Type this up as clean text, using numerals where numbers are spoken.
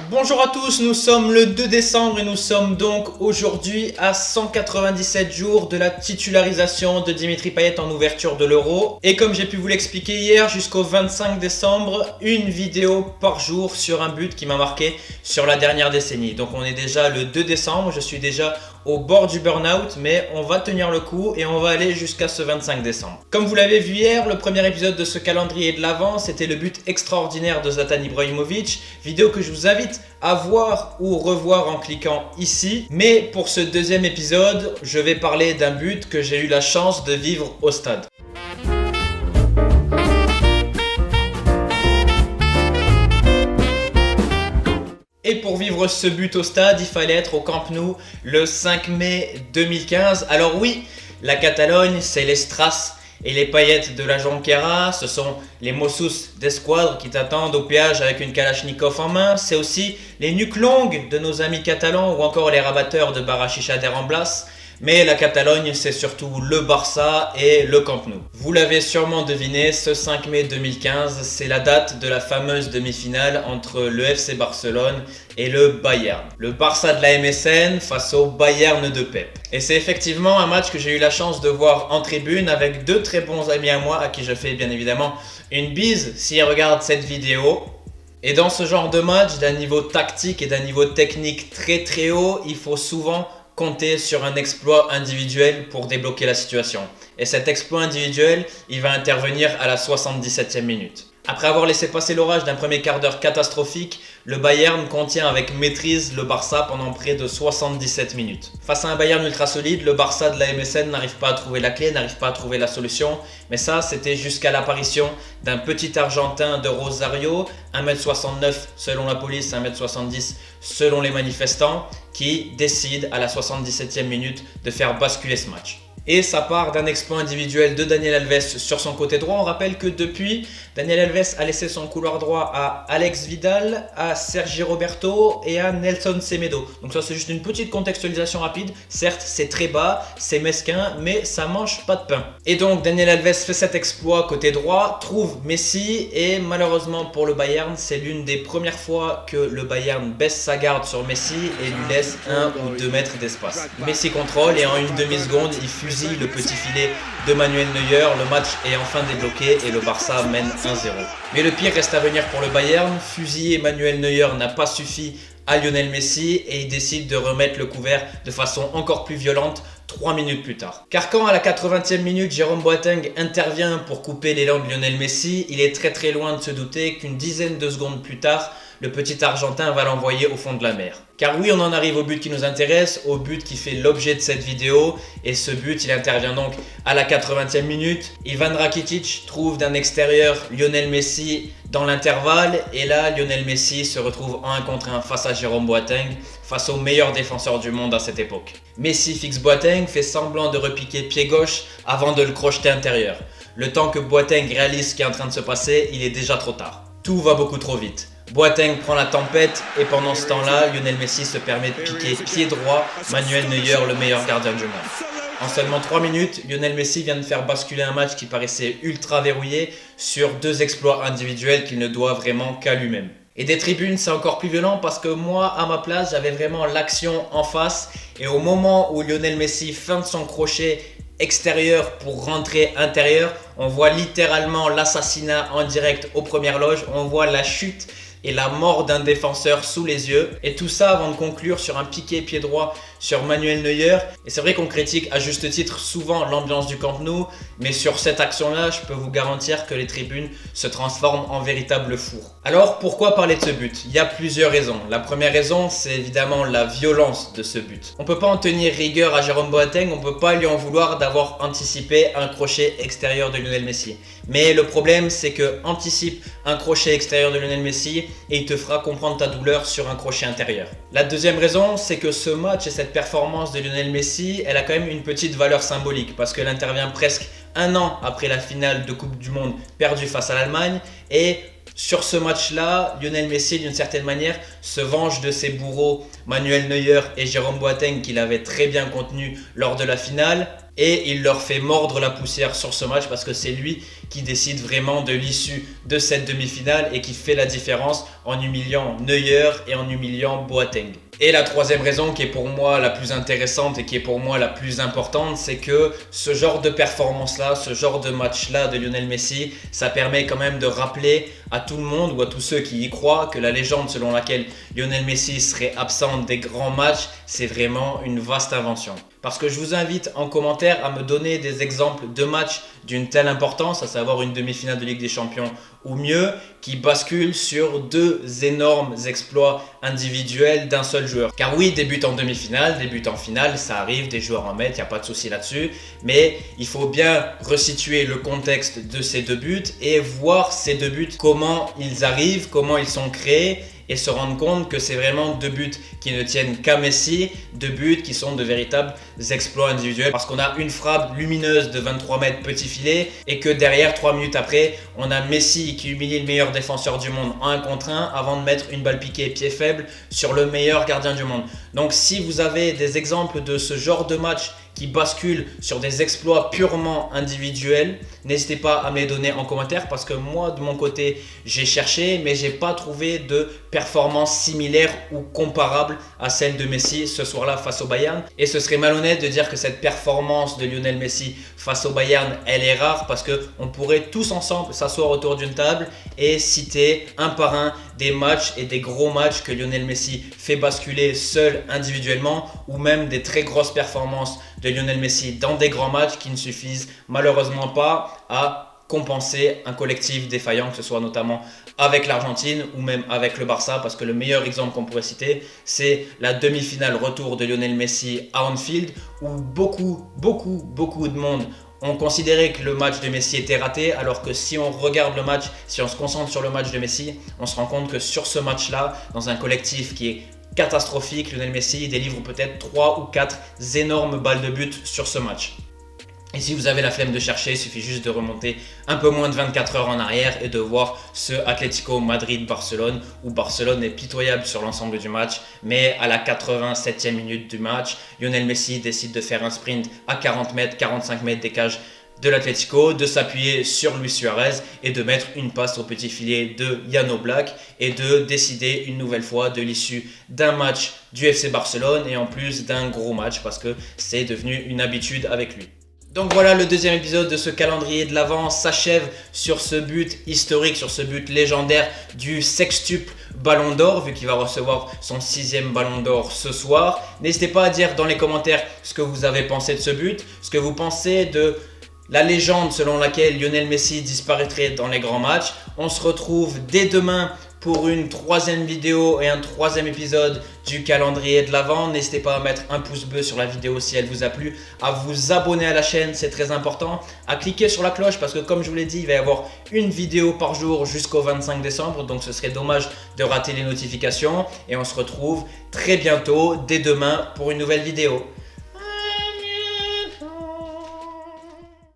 Bonjour à tous, nous sommes le 2 décembre et nous sommes donc aujourd'hui à 197 jours de la titularisation de Dimitri Payet en ouverture de l'Euro. Et comme j'ai pu vous l'expliquer hier, jusqu'au 25 décembre, une vidéo par jour sur un but qui m'a marqué sur la dernière décennie. Donc on est déjà le 2 décembre, je suis déjà au bord du burn-out, mais on va tenir le coup et on va aller jusqu'à ce 25 décembre. Comme vous l'avez vu hier, le premier épisode de ce calendrier de l'Avent, c'était le but extraordinaire de Zlatan Ibrahimovic, vidéo que je vous invite à voir ou revoir en cliquant ici. Mais pour ce deuxième épisode, je vais parler d'un but que j'ai eu la chance de vivre au stade. Et pour vivre ce but au stade, il fallait être au Camp Nou le 5 mai 2015. Alors oui, la Catalogne, c'est les strass et les paillettes de la Jonquera. Ce sont les Mossos d'Esquadre qui t'attendent au péage avec une Kalachnikov en main. C'est aussi les nuques longues de nos amis catalans ou encore les rabatteurs de Barachicha des Ramblas. Mais la Catalogne, c'est surtout le Barça et le Camp Nou. Vous l'avez sûrement deviné, ce 5 mai 2015, c'est la date de la fameuse demi-finale entre le FC Barcelone et le Bayern. Le Barça de la MSN face au Bayern de Pep. Et c'est effectivement un match que j'ai eu la chance de voir en tribune avec deux très bons amis à moi, à qui je fais bien évidemment une bise s'ils regardent cette vidéo. Et dans ce genre de match, d'un niveau tactique et d'un niveau technique très haut, il faut souvent compter sur un exploit individuel pour débloquer la situation. Et cet exploit individuel, il va intervenir à la 77e minute. Après avoir laissé passer l'orage d'un premier quart d'heure catastrophique, le Bayern contient avec maîtrise le Barça pendant près de 77 minutes. Face à un Bayern ultra solide, le Barça de la MSN n'arrive pas à trouver la clé, n'arrive pas à trouver la solution. Mais ça, c'était jusqu'à l'apparition d'un petit Argentin de Rosario, 1m69 selon la police, 1m70 selon les manifestants, qui décide à la 77e minute de faire basculer ce match. Et ça part d'un exploit individuel de Daniel Alves sur son côté droit. On rappelle que depuis, Daniel Alves a laissé son couloir droit à Alex Vidal, à Sergi Roberto et à Nelson Semedo. Donc ça, c'est juste une petite contextualisation rapide. Certes, c'est très bas, c'est mesquin, mais ça mange pas de pain. Et donc Daniel Alves fait cet exploit côté droit, trouve Messi et malheureusement pour le Bayern, c'est l'une des premières fois que le Bayern baisse sa garde sur Messi et lui laisse 1 ou 2 mètres d'espace. Messi contrôle et en une demi-seconde, il fusille le petit filet de Manuel Neuer. Le match est enfin débloqué et le Barça mène 1-0. Mais le pire reste à venir pour le Bayern. Fusiller Manuel Neuer n'a pas suffi à Lionel Messi et il décide de remettre le couvert de façon encore plus violente 3 minutes plus tard. Car quand à la 80e minute, Jérôme Boateng intervient pour couper l'élan de Lionel Messi, il est très loin de se douter qu'une dizaine de secondes plus tard, le petit Argentin va l'envoyer au fond de la mer. Car oui, on en arrive au but qui nous intéresse, au but qui fait l'objet de cette vidéo. Et ce but, il intervient donc à la 80e minute. Ivan Rakitic trouve d'un extérieur Lionel Messi dans l'intervalle. Et là, Lionel Messi se retrouve en 1 contre 1 face à Jérôme Boateng, face au meilleur défenseur du monde à cette époque. Messi fixe Boateng, fait semblant de repiquer pied gauche avant de le crocheter intérieur. Le temps que Boateng réalise ce qui est en train de se passer, il est déjà trop tard. Tout va beaucoup trop vite. Boateng prend la tempête et pendant ce temps-là, Lionel Messi se permet de piquer pied droit Manuel Neuer, le meilleur gardien du monde. En seulement 3 minutes, Lionel Messi vient de faire basculer un match qui paraissait ultra verrouillé sur 2 exploits individuels qu'il ne doit vraiment qu'à lui-même. Et des tribunes, c'est encore plus violent parce que moi, à ma place, j'avais vraiment l'action en face. Et au moment où Lionel Messi feinte son crochet extérieur pour rentrer intérieur, on voit littéralement l'assassinat en direct aux premières loges. On voit la chute et la mort d'un défenseur sous les yeux. Et tout ça avant de conclure sur un piqué pied droit sur Manuel Neuer. Et c'est vrai qu'on critique à juste titre souvent l'ambiance du Camp Nou, mais sur cette action-là, je peux vous garantir que les tribunes se transforment en véritable four. Alors pourquoi parler de ce but? Il y a plusieurs raisons. La première raison, c'est évidemment la violence de ce but. On peut pas en tenir rigueur à Jérôme Boateng, on peut pas lui en vouloir d'avoir anticipé un crochet extérieur de Lionel Messi. Mais le problème, c'est que anticipe un crochet extérieur de Lionel Messi et il te fera comprendre ta douleur sur un crochet intérieur. La deuxième raison, c'est que ce match et cette performance de Lionel Messi, elle a quand même une petite valeur symbolique parce qu'elle intervient presque 1 an après la finale de Coupe du Monde perdue face à l'Allemagne. Et sur ce match-là, Lionel Messi, d'une certaine manière, se venge de ses bourreaux Manuel Neuer et Jérôme Boateng qu'il avait très bien contenus lors de la finale. et il leur fait mordre la poussière sur ce match parce que c'est lui qui décide vraiment de l'issue de cette demi-finale et qui fait la différence en humiliant Neuer et en humiliant Boateng. Et la troisième raison qui est pour moi la plus intéressante et qui est pour moi la plus importante, c'est que ce genre de performance-là, ce genre de match-là de Lionel Messi, ça permet quand même de rappeler à tout le monde ou à tous ceux qui y croient que la légende selon laquelle Lionel Messi serait absent des grands matchs, c'est vraiment une vaste invention. Parce que je vous invite en commentaire à me donner des exemples de matchs d'une telle importance, à savoir une demi-finale de Ligue des Champions ou mieux, qui basculent sur deux énormes exploits individuels d'un seul joueur. Car oui, débute en demi-finale, débute en finale, ça arrive, des joueurs en mettent, il n'y a pas de souci là-dessus. Mais il faut bien resituer le contexte de ces deux buts et voir ces deux buts, comment ils arrivent, comment ils sont créés, et se rendre compte que c'est vraiment deux buts qui ne tiennent qu'à Messi, deux buts qui sont de véritables exploits individuels parce qu'on a une frappe lumineuse de 23 mètres petit filet et que derrière 3 minutes après on a Messi qui humilie le meilleur défenseur du monde en 1 contre 1 avant de mettre une balle piquée pied faible sur le meilleur gardien du monde. Donc si vous avez des exemples de ce genre de match qui basculent sur des exploits purement individuels, n'hésitez pas à me les donner en commentaire parce que moi de mon côté j'ai cherché mais j'ai pas trouvé de performance similaire ou comparable à celle de Messi ce soir-là face au Bayern, et ce serait malhonnête de dire que cette performance de Lionel Messi face au Bayern elle est rare parce que on pourrait tous ensemble s'asseoir autour d'une table et citer un par un des matchs et des gros matchs que Lionel Messi fait basculer seul individuellement ou même des très grosses performances de Lionel Messi dans des grands matchs qui ne suffisent malheureusement pas à compenser un collectif défaillant, que ce soit notamment avec l'Argentine ou même avec le Barça, parce que le meilleur exemple qu'on pourrait citer, c'est la demi-finale retour de Lionel Messi à Anfield, où beaucoup de monde ont considéré que le match de Messi était raté, alors que si on regarde le match, si on se concentre sur le match de Messi, on se rend compte que sur ce match-là, dans un collectif qui est catastrophique, Lionel Messi délivre peut-être 3 ou 4 énormes balles de but sur ce match. Et si vous avez la flemme de chercher, il suffit juste de remonter un peu moins de 24 heures en arrière et de voir ce Atlético Madrid-Barcelone où Barcelone est pitoyable sur l'ensemble du match, mais à la 87e minute du match, Lionel Messi décide de faire un sprint à 40 mètres, 45 mètres des cages de l'Atlético, de s'appuyer sur Luis Suarez et de mettre une passe au petit filet de Jan Oblak et de décider une nouvelle fois de l'issue d'un match du FC Barcelone et en plus d'un gros match parce que c'est devenu une habitude avec lui. Donc voilà, le deuxième épisode de ce calendrier de l'Avent s'achève sur ce but historique, sur ce but légendaire du sextuple Ballon d'Or, vu qu'il va recevoir son 6e Ballon d'Or ce soir. N'hésitez pas à dire dans les commentaires ce que vous avez pensé de ce but, ce que vous pensez de la légende selon laquelle Lionel Messi disparaîtrait dans les grands matchs. On se retrouve dès demain pour une 3e vidéo et un 3e épisode du calendrier de l'Avent. N'hésitez pas à mettre un pouce bleu sur la vidéo si elle vous a plu, à vous abonner à la chaîne, c'est très important, à cliquer sur la cloche parce que comme je vous l'ai dit, il va y avoir une vidéo par jour jusqu'au 25 décembre, donc ce serait dommage de rater les notifications et on se retrouve très bientôt, dès demain, pour une nouvelle vidéo.